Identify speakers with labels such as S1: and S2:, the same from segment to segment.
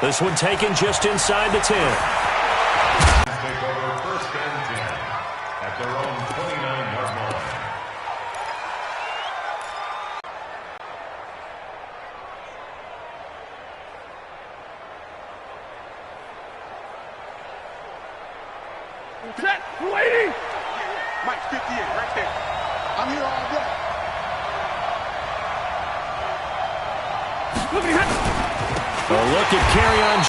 S1: This one taken just inside the 10.
S2: Take over first and 10 at their own 29-yard line.
S3: Set, waiting. Mike, 58, right there. I'm here all day.
S1: A look at carry-on.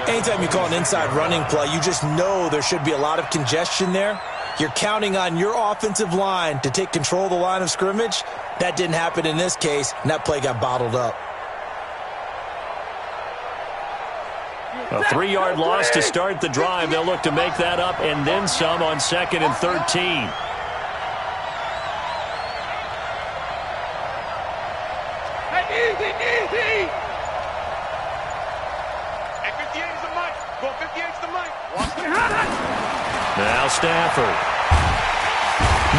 S4: Anytime you call an inside running play, you just know there should be a lot of congestion there. You're counting on your offensive line to take control of the line of scrimmage. That didn't happen in this case, and that play got bottled up.
S1: A 3-yard loss to start the drive. They'll look to make that up and then some on 2nd and 13.
S3: Easy. At 58 is the mic. Go 58 is the mic.
S1: Now Stafford.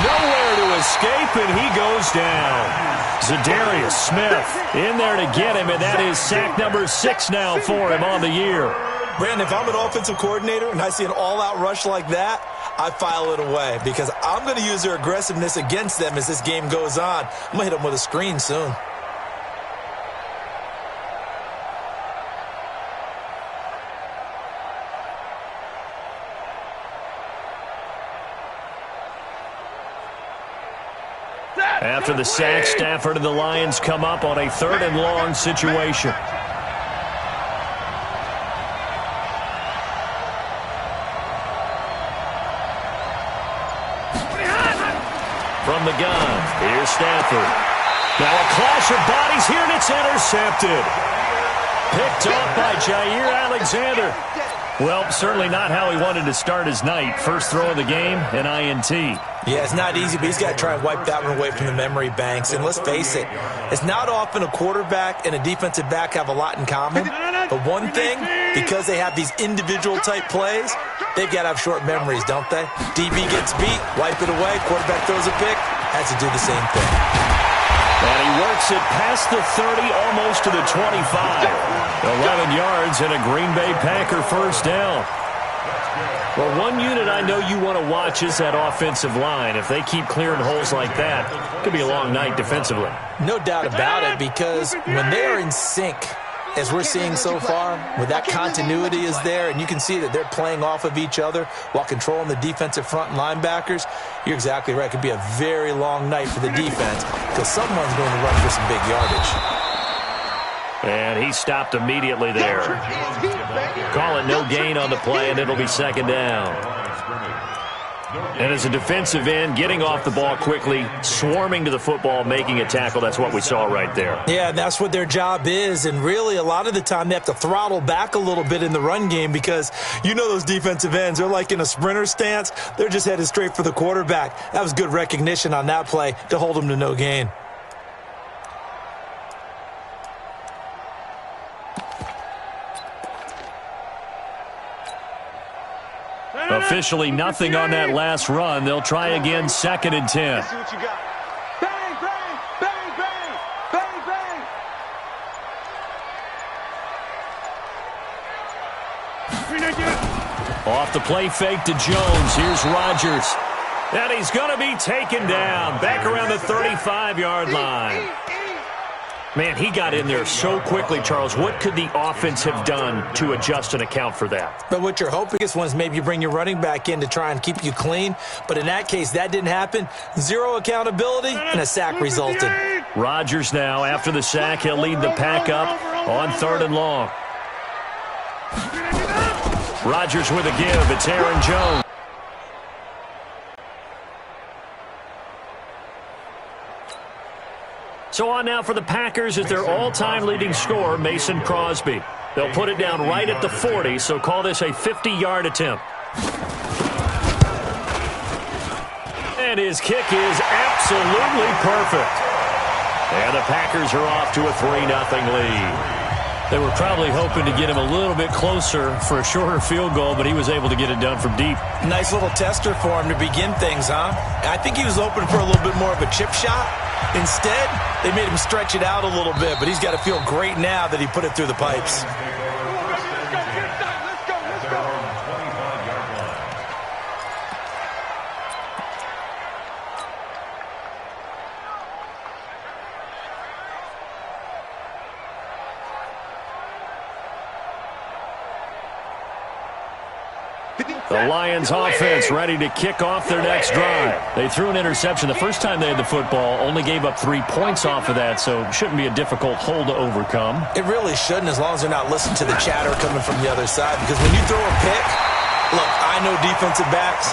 S1: Nowhere to escape, and he goes down. Zadarius Smith in there to get him, and that is sack number 6 now for him on the year.
S4: Brandon, if I'm an offensive coordinator and I see an all-out rush like that, I file it away because I'm going to use their aggressiveness against them as this game goes on. I'm going to hit them with a screen soon.
S1: After the sack, Stafford and the Lions come up on a 3rd and long situation. From the gun, here's Stafford. Now a clash of bodies here, and it's intercepted. Picked off by Jair Alexander. Well, certainly not how he wanted to start his night. First throw of the game, an INT.
S4: Yeah, it's not easy, but he's got to try and wipe that one away from the memory banks. And let's face it, it's not often a quarterback and a defensive back have a lot in common. But one thing, because they have these individual type plays, they've got to have short memories, don't they? DB gets beat, wipe it away, quarterback throws a pick, has to do the same thing.
S1: And he works it past the 30, almost to the 25. 11 yards and a Green Bay Packer first down. Well, one unit I know you want to watch is that offensive line. If they keep clearing holes like that, it could be a long night defensively.
S4: No doubt about it, because when they are in sync, as we're seeing so far, with that continuity is there, and you can see that they're playing off of each other while controlling the defensive front and linebackers, you're exactly right. It could be a very long night for the defense because someone's going to run for some big yardage.
S1: And he stopped immediately there. Call it no gain on the play, and it'll be 2nd down. And as a defensive end, getting off the ball quickly, swarming to the football, making a tackle, that's what we saw right there.
S4: Yeah, that's what their job is, and really a lot of the time they have to throttle back a little bit in the run game because you know those defensive ends, they're like in a sprinter stance. They're just headed straight for the quarterback. That was good recognition on that play to hold them to no gain.
S1: Officially nothing on that last run. They'll try again, 2nd and 10.
S3: See what you got. Bang, bang, bang, bang, bang, bang.
S1: Off the play fake to Jones. Here's Rodgers. And he's going to be taken down. Back around the 35-yard line. Man, he got in there so quickly, Charles. What could the offense have done to adjust and account for that?
S4: But what you're hoping is once maybe you bring your running back in to try and keep you clean. But in that case, that didn't happen. Zero accountability, and a sack resulted.
S1: Rodgers now, after the sack, he'll lead the pack up on 3rd and long. Rodgers with a give. It's Aaron Jones. So on now for the Packers is their all-time leading scorer, Mason Crosby. They'll put it down right at the 40, so call this a 50-yard attempt. And his kick is absolutely perfect. And the Packers are off to a 3-0 lead. They were probably hoping to get him a little bit closer for a shorter field goal, but he was able to get it done from deep.
S4: Nice little tester for him to begin things, huh? I think he was hoping for a little bit more of a chip shot. Instead, they made him stretch it out a little bit, but he's got to feel great now that he put it through the pipes.
S1: The Lions offense ready to kick off their next drive. They threw an interception the first time they had the football, only gave up 3 points off of that, so it shouldn't be a difficult hole to overcome.
S4: It really shouldn't, as long as they're not listening to the chatter coming from the other side, because when you throw a pick, look, I know defensive backs,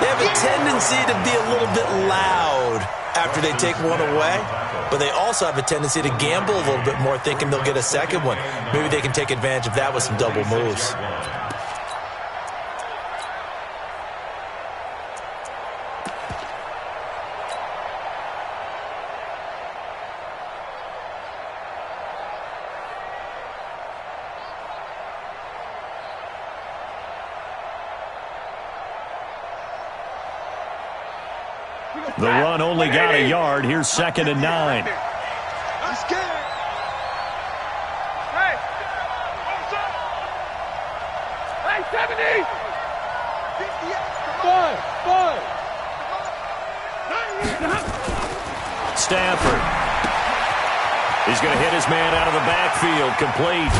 S4: they have a tendency to be a little bit loud after they take one away, but they also have a tendency to gamble a little bit more, thinking they'll get a second one. Maybe they can take advantage of that with some double moves.
S1: The run only got a yard. Here's 2nd and 9.
S3: I'm scared. Hey. Hey, 70. Five.
S1: Stafford. He's going to hit his man out of the backfield. Complete.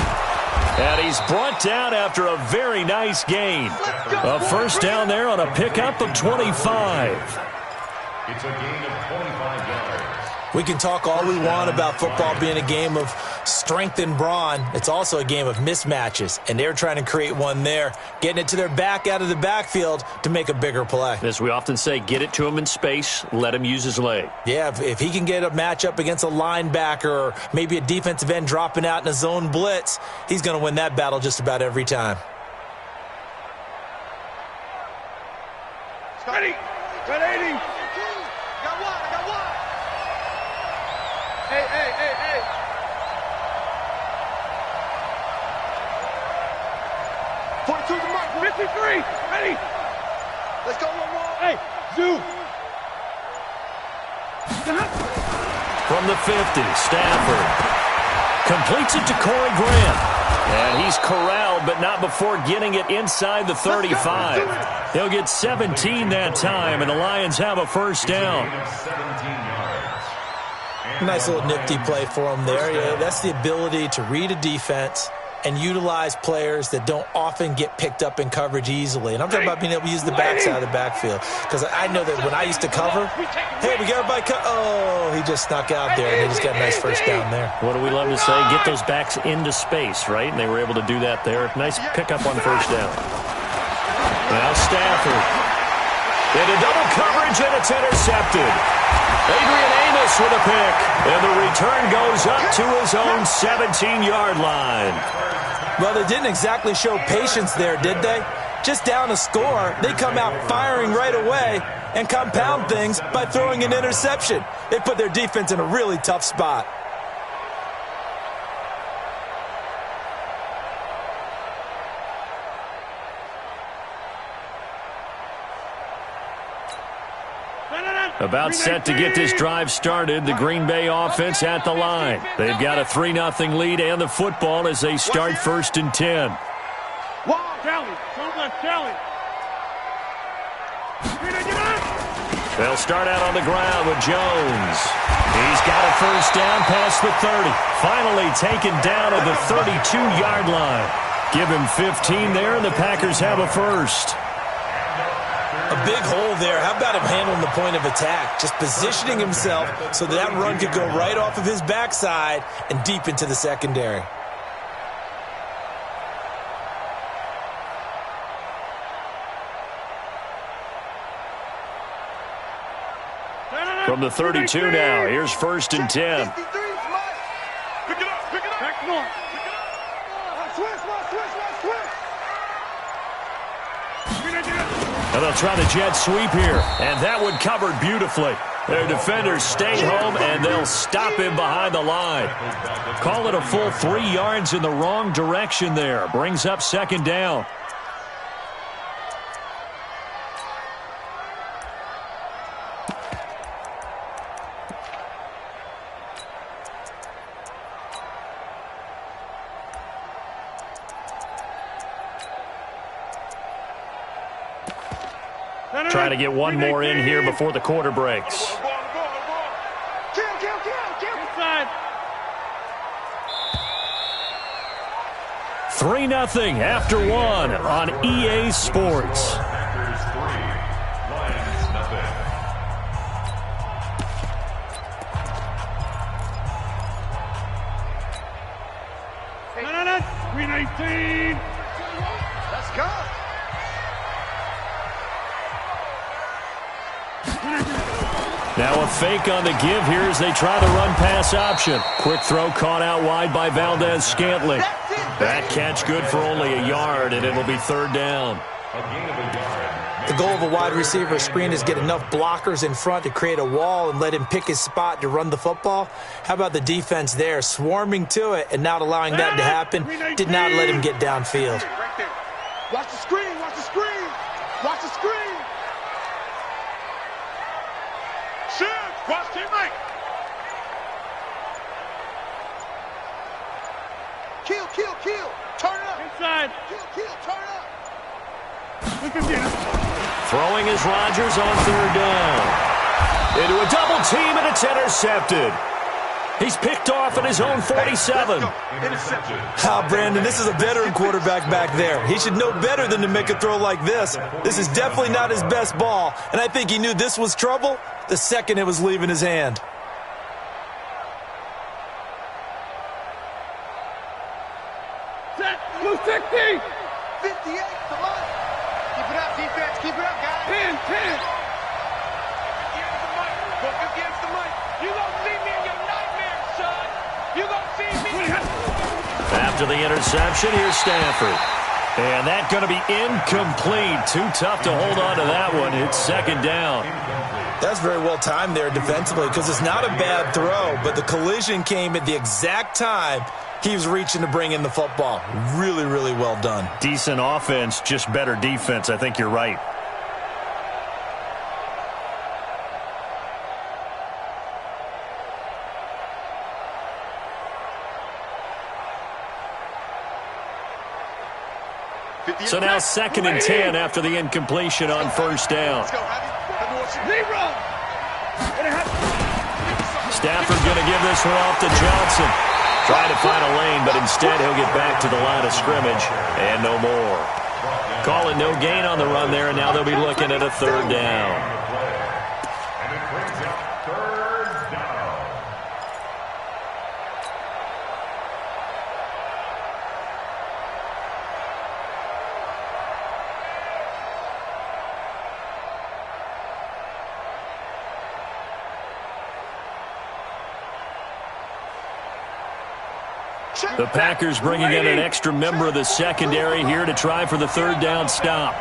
S1: And he's brought down after a very nice gain. A first down there on a pickup of 25.
S2: It's a gain of 25 yards.
S4: We can talk all we want about football being a game of strength and brawn. It's also a game of mismatches, and they're trying to create one there, getting it to their back out of the backfield to make a bigger play.
S1: As we often say, get it to him in space, let him use his leg.
S4: Yeah, if he can get a matchup against a linebacker or maybe a defensive end dropping out in a zone blitz, he's going to win that battle just about every time.
S3: Ready. Got 80. Got one. Hey. 42 to mark. 53. Ready. Let's go one more. Hey, zoom.
S1: From the 50, Stafford completes it to Corey Grant. And he's corralled, but not before getting it inside the 35. He'll get 17 that time, and the Lions have a first down.
S2: 17 yards.
S4: Nice little nifty play for him there. Yeah, that's the ability to read a defense and utilize players that don't often get picked up in coverage easily. And I'm talking about being able to use the backside of the backfield. Because I know that when I used to cover, hey, we got everybody oh, he just snuck out there, and they just got a nice first down there.
S1: What do we love to say? Get those backs into space, right? And they were able to do that there. Nice pickup on first down. Now Stafford. Into double coverage, and it's intercepted. Adrian Amos with a pick. And the return goes up to his own 17-yard line.
S4: Well, they didn't exactly show patience there, did they? Just down a score, they come out firing right away and compound things by throwing an interception. They put their defense in a really tough spot.
S1: About set to get this drive started, the Green Bay offense at the line. They've got a 3-0 lead and the football as they start 1st and 10. They'll start out on the ground with Jones. He's got a first down past the 30. Finally taken down at the 32-yard line. Give him 15 there, and the Packers have a first.
S4: A big hole there. How about him handling the point of attack? Just positioning himself so that run could go right off of his backside and deep into the secondary.
S1: From the 32 now, here's 1st and 10.
S3: Pick it up. Back north. Switch.
S1: And they'll try the jet sweep here. And that one covered beautifully. Their defenders stay home, and they'll stop him behind the line. Call it a full 3 yards in the wrong direction there. Brings up 2nd down. Trying to get one more in here before the quarter breaks.
S3: Kill. Inside.
S1: 3-0 after one on EA Sports.
S2: Packers 3, Lions nothing.
S3: Green 18. Let's go.
S1: Now a fake on the give here as they try the run-pass option. Quick throw caught out wide by Valdez-Scantling. That catch good for only a yard, and it'll be 3rd down.
S2: A gain of a yard.
S4: The goal of a wide receiver screen is get enough blockers in front to create a wall and let him pick his spot to run the football. How about the defense there, swarming to it and not allowing that to happen? Did not let him get downfield.
S3: Right there. Watch the screen. Watch the screen. Watch the screen. Shift. Watch teammate. Kill. Turn it up. Inside. Kill. Turn it up. We can get him.
S1: Throwing is Rodgers on 3rd down. Into a double team, and it's intercepted. He's picked off at his own 47.
S3: Interception.
S4: Brandon, this is a veteran quarterback back there. He should know better than to make a throw like this. This is definitely not his best ball, and I think he knew this was trouble the second it was leaving his hand.
S3: Set. 260. 58. Come on. Keep it up, defense. Keep it up, guys. 10. Against the mic. Look against the mic. You gonna see me in your nightmares, son. You gonna see me.
S1: After the interception, here's Stafford. And that's going to be incomplete. Too tough to hold on to that one. It's 2nd down.
S4: That's very well timed there defensively because it's not a bad throw, but the collision came at the exact time he was reaching to bring in the football. Really, really well done.
S1: Decent offense, just better defense. I think you're right. So now 2nd and 10 after the incompletion on 1st down. Stafford going to give this one off to Johnson. Trying to find a lane, but instead he'll get back to the line of scrimmage and no more. Call it no gain on the run there, and now they'll be looking at a 3rd down.
S2: And it brings up 3rd down.
S1: The Packers bringing in an extra member of the secondary here to try for the 3rd down stop.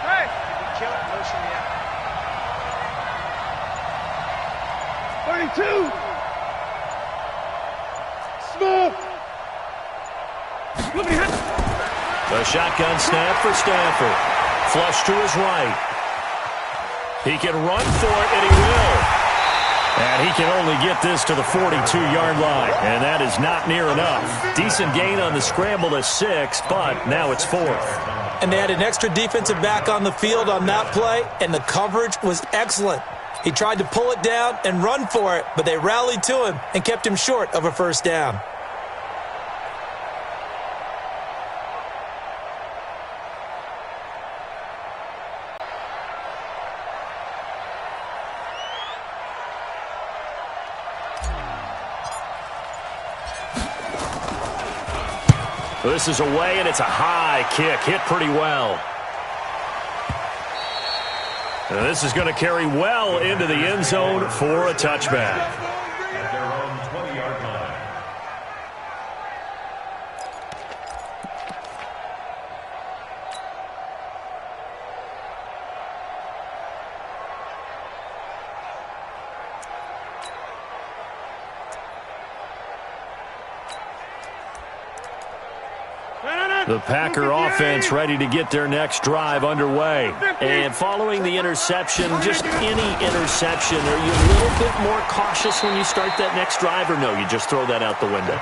S3: Hey! Kill it, motion me out. 32! Smooth!
S1: A shotgun snap for Stafford. Flush to his right. He can run for it, and he will. And he can only get this to the 42-yard line, and that is not near enough. Decent gain on the scramble to 6, but now it's 4th.
S4: And they had an extra defensive back on the field on that play, and the coverage was excellent. He tried to pull it down and run for it, but they rallied to him and kept him short of a 1st down.
S1: This is away, and it's a high kick. Hit pretty well. And this is going to carry well into the end zone for a touchback.
S2: At their own 20-yard line.
S1: The Packer offense ready to get their next drive underway. And following the interception, just any interception, are you a little bit more cautious when you start that next drive, or no, you just throw that out the window?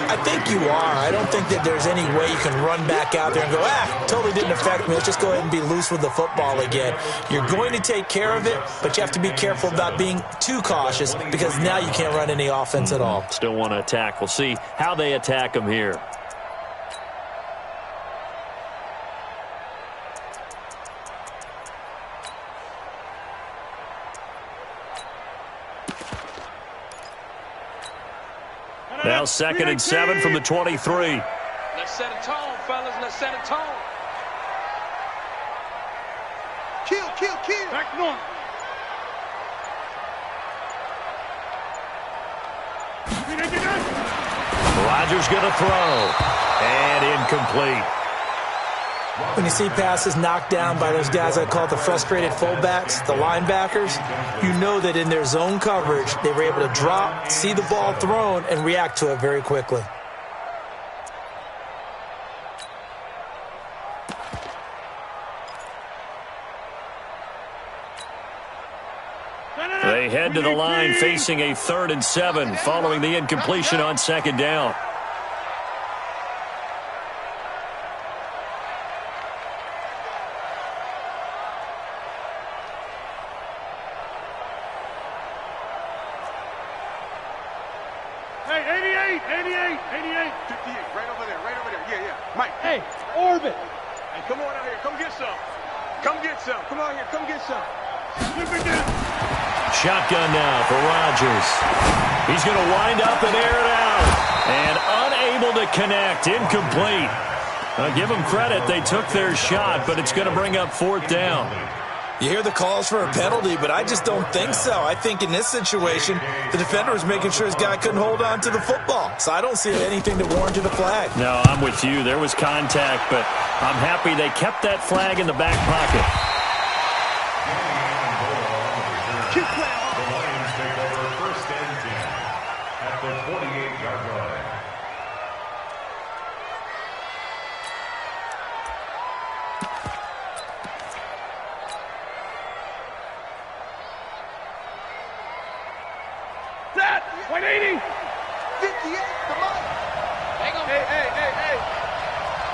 S4: I think you are. I don't think that there's any way you can run back out there and go, totally didn't affect me. Let's just go ahead and be loose with the football again. You're going to take care of it, but you have to be careful about being too cautious because now you can't run any offense at all.
S1: Still want to attack. We'll see how they attack them here. Now 2nd and 7 from the 23.
S3: Let's set a tone, fellas. Let's set a tone. Kill. Back north.
S1: Rodgers going to throw. And incomplete.
S4: When you see passes knocked down by those guys I call the frustrated fullbacks, the linebackers, you know that in their zone coverage, they were able to drop, see the ball thrown, and react to it very quickly.
S1: They head to the line facing a 3rd and 7 following the incompletion on 2nd down.
S3: Hey, 88. 58, right over there. Yeah. Mike. Hey, orbit. Hey, come on out here. Come get some. Come on here. Come get some.
S1: Shotgun now for Rodgers. He's going to wind up and air it out. And unable to connect. Incomplete. Give them credit. They took their shot, but it's going to bring up 4th down.
S4: You hear the calls for a penalty, but I just don't think so. I think in this situation, the defender was making sure his guy couldn't hold on to the football. So I don't see anything that warranted a flag.
S1: No, I'm with you. There was contact, but I'm happy they kept that flag in the back pocket.
S2: The Lions take over 1st and 10 at the 48-yard line.
S3: Set. 180. 58. Come on. Hang on. Hey.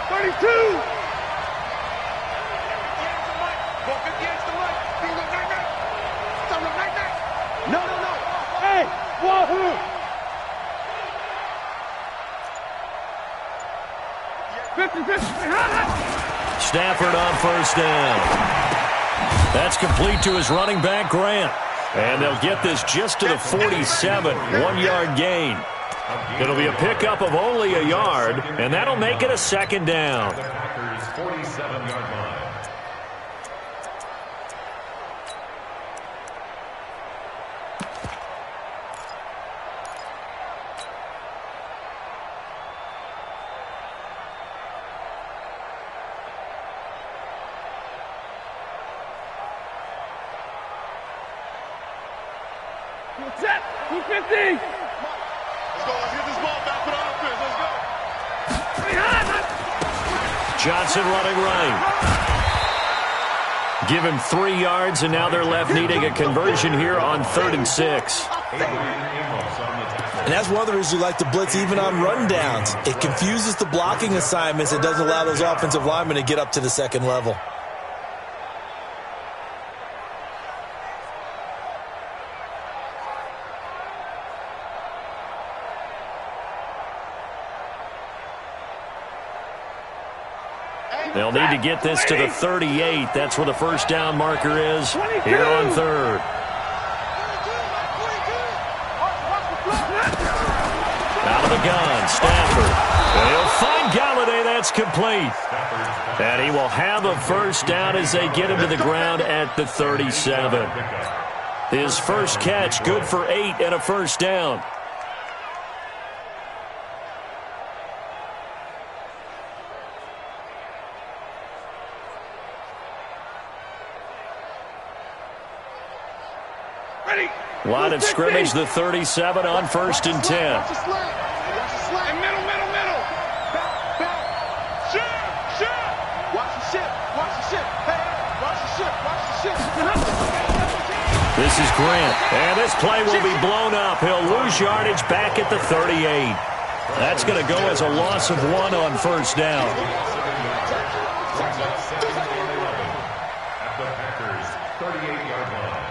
S3: 32. 58's the mic. Bingo, night. No. Hey, wahoo.
S1: Stafford on 1st down. That's complete to his running back, Grant. And they'll get this just to the 47, 1-yard gain. It'll be a pickup of only a yard, and that'll make it a 2nd down.
S2: The Packers' 47-yard line.
S3: Set. 250. Let's go. Let's get this ball back for the offense. Let's go.
S1: Johnson running right. Give him 3 yards, and now they're left needing a conversion here on 3rd and 6.
S4: And that's one of the reasons you like to blitz even on rundowns. It confuses the blocking assignments. It doesn't allow those offensive linemen to get up to the 2nd level.
S1: They'll need to get this to the 38. That's where the 1st down marker is here on 3rd. Out of the gun, Stafford. And he'll find Galladay. That's complete. And he will have a 1st down as they get him to the ground at the 37. His first catch, good for 8 and a 1st down. Line of scrimmage, the 37 on 1st and 10.
S3: Middle. Back. Shoot!
S1: is Grant. And this play will be blown up. He'll lose yardage back at the 38. That's going to go as a loss of 1 on first down.
S2: At the Packers' 38-yard line.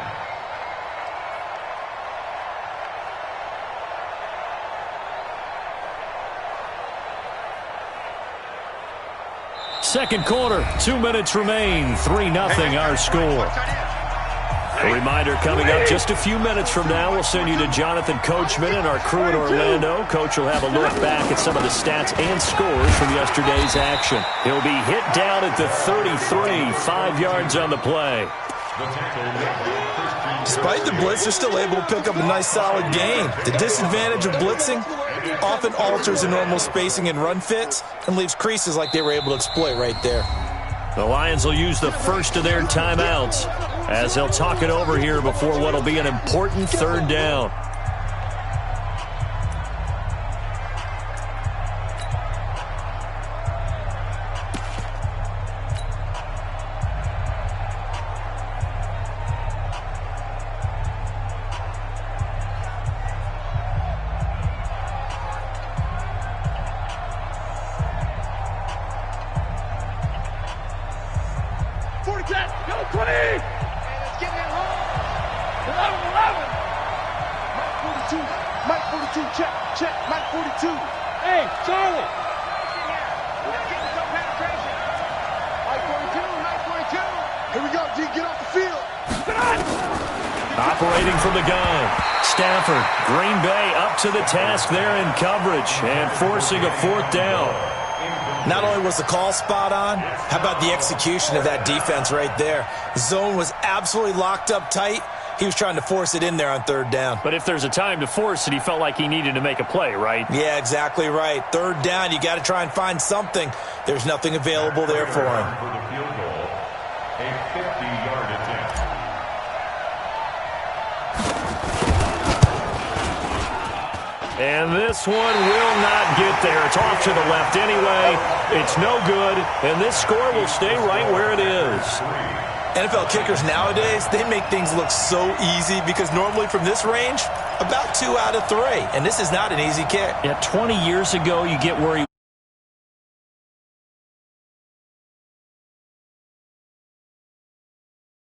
S1: Second quarter, 2 minutes remain. 3-0 our score. A reminder coming up just a few minutes from now, we'll send you to Jonathan Coachman and our crew in Orlando. Coach will have a look back at some of the stats and scores from yesterday's action. He'll be hit down at the 33, 5 yards on the play.
S4: Despite the blitz, they're still able to pick up a nice solid gain. The disadvantage of blitzing often alters the normal spacing and run fits and leaves creases like they were able to exploit right there.
S1: The Lions will use the first of their timeouts as they'll talk it over here before what will be an important third down. Operating from the gun, Stafford, Green Bay up to the task there in coverage and forcing a fourth down.
S4: Not only was the call spot on, how about the execution of that defense right there? Zone was absolutely locked up tight. He was trying to force it in there on third down.
S1: But if there's a time to force it, he felt like he needed to make a play, right?
S4: Yeah, exactly right. Third down, you got to try and find something. There's nothing available there for him.
S2: For the field goal, a 50-yard attempt.
S1: And this one will not get there. It's off to the left anyway. It's no good, and this score will stay right where it is.
S4: NFL kickers nowadays, they make things look so easy because normally from this range, about 2 out of 3. And this is not an easy kick.
S1: Yeah, 20 years ago, you get where he